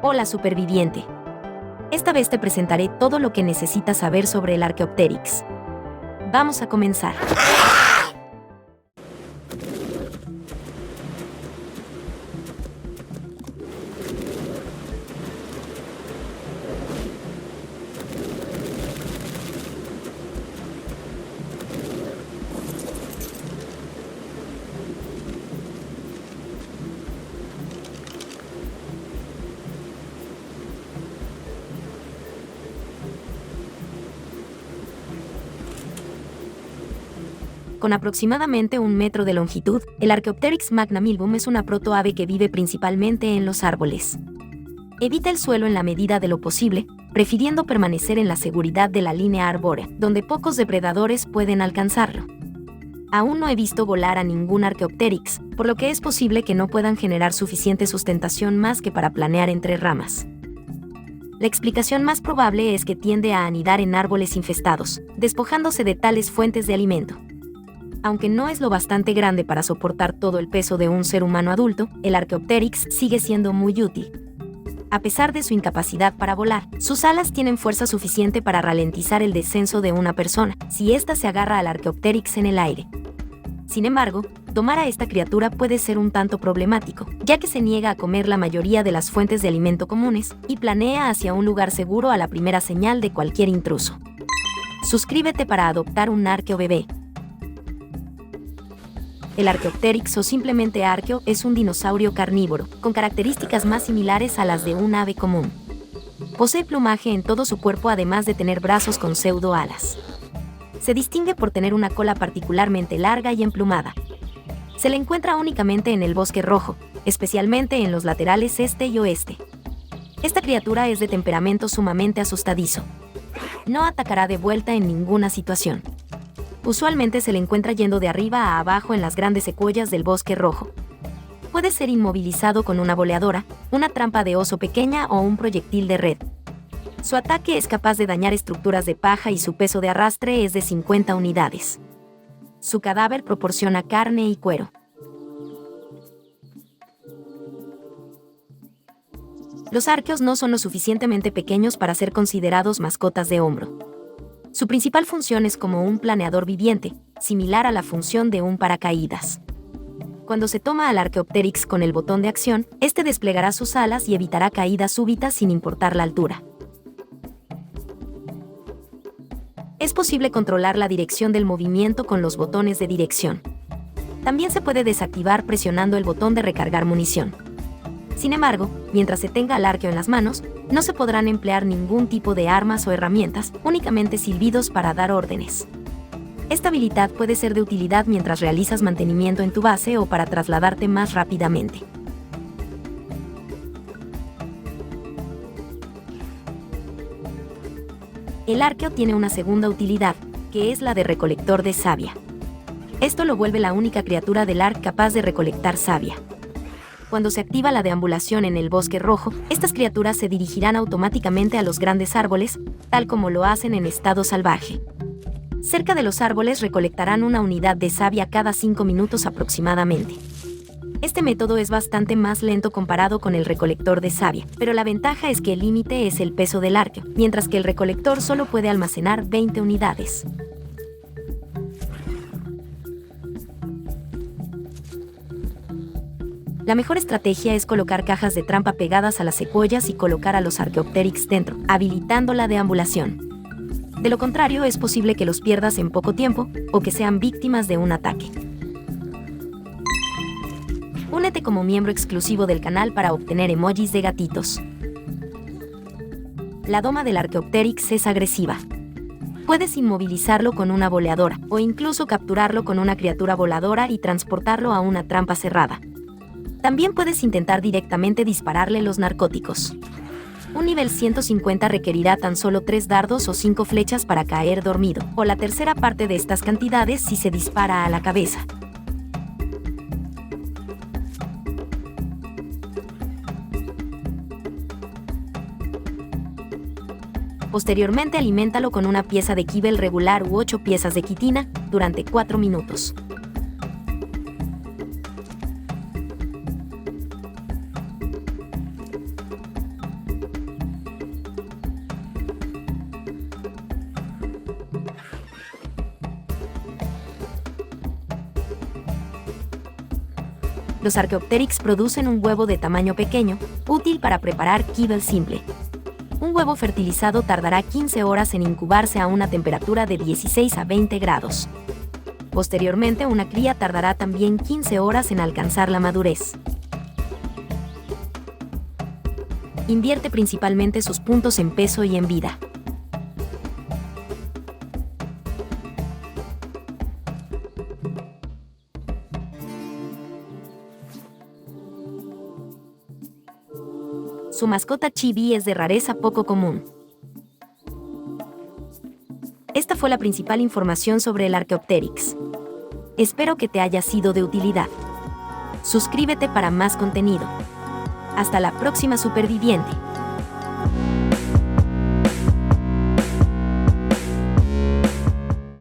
Hola superviviente. Esta vez te presentaré todo lo que necesitas saber sobre el Archaeopteryx. Vamos a comenzar. Con aproximadamente 1 metro de longitud, el Archaeopteryx magnamilbum es una protoave que vive principalmente en los árboles. Evita el suelo en la medida de lo posible, prefiriendo permanecer en la seguridad de la línea arbórea, donde pocos depredadores pueden alcanzarlo. Aún no he visto volar a ningún Archaeopteryx, por lo que es posible que no puedan generar suficiente sustentación más que para planear entre ramas. La explicación más probable es que tiende a anidar en árboles infestados, despojándose de tales fuentes de alimento. Aunque no es lo bastante grande para soportar todo el peso de un ser humano adulto, el Archaeopteryx sigue siendo muy útil. A pesar de su incapacidad para volar, sus alas tienen fuerza suficiente para ralentizar el descenso de una persona, si ésta se agarra al Archaeopteryx en el aire. Sin embargo, domar a esta criatura puede ser un tanto problemático, ya que se niega a comer la mayoría de las fuentes de alimento comunes y planea hacia un lugar seguro a la primera señal de cualquier intruso. Suscríbete para adoptar un arqueo bebé. El Archaeopteryx o simplemente arqueo es un dinosaurio carnívoro, con características más similares a las de un ave común. Posee plumaje en todo su cuerpo además de tener brazos con pseudoalas. Se distingue por tener una cola particularmente larga y emplumada. Se le encuentra únicamente en el bosque rojo, especialmente en los laterales este y oeste. Esta criatura es de temperamento sumamente asustadizo. No atacará de vuelta en ninguna situación. Usualmente se le encuentra yendo de arriba a abajo en las grandes secuoyas del bosque rojo. Puede ser inmovilizado con una boleadora, una trampa de oso pequeña o un proyectil de red. Su ataque es capaz de dañar estructuras de paja y su peso de arrastre es de 50 unidades. Su cadáver proporciona carne y cuero. Los arqueos no son lo suficientemente pequeños para ser considerados mascotas de hombro. Su principal función es como un planeador viviente, similar a la función de un paracaídas. Cuando se toma al Archaeopteryx con el botón de acción, este desplegará sus alas y evitará caídas súbitas sin importar la altura. Es posible controlar la dirección del movimiento con los botones de dirección. También se puede desactivar presionando el botón de recargar munición. Sin embargo, mientras se tenga al arqueo en las manos, no se podrán emplear ningún tipo de armas o herramientas, únicamente silbidos para dar órdenes. Esta habilidad puede ser de utilidad mientras realizas mantenimiento en tu base o para trasladarte más rápidamente. El arqueo tiene una segunda utilidad, que es la de recolector de savia. Esto lo vuelve la única criatura del Ark capaz de recolectar savia. Cuando se activa la deambulación en el bosque rojo, estas criaturas se dirigirán automáticamente a los grandes árboles, tal como lo hacen en estado salvaje. Cerca de los árboles recolectarán una unidad de savia cada 5 minutos aproximadamente. Este método es bastante más lento comparado con el recolector de savia, pero la ventaja es que el límite es el peso del arqueo, mientras que el recolector solo puede almacenar 20 unidades. La mejor estrategia es colocar cajas de trampa pegadas a las secuoyas y colocar a los Archaeopteryx dentro, habilitando la deambulación. De lo contrario, es posible que los pierdas en poco tiempo o que sean víctimas de un ataque. Únete como miembro exclusivo del canal para obtener emojis de gatitos. La doma del Archaeopteryx es agresiva. Puedes inmovilizarlo con una boleadora o incluso capturarlo con una criatura voladora y transportarlo a una trampa cerrada. También puedes intentar directamente dispararle los narcóticos. Un nivel 150 requerirá tan solo 3 dardos o 5 flechas para caer dormido, o la tercera parte de estas cantidades si se dispara a la cabeza. Posteriormente aliméntalo con una pieza de kibble regular u 8 piezas de quitina durante 4 minutos. Los Archaeopteryx producen un huevo de tamaño pequeño, útil para preparar kibble simple. Un huevo fertilizado tardará 15 horas en incubarse a una temperatura de 16 a 20 grados. Posteriormente, una cría tardará también 15 horas en alcanzar la madurez. Invierte principalmente sus puntos en peso y en vida. Su mascota chibi es de rareza poco común. Esta fue la principal información sobre el Archaeopteryx. Espero que te haya sido de utilidad. Suscríbete para más contenido. Hasta la próxima, superviviente.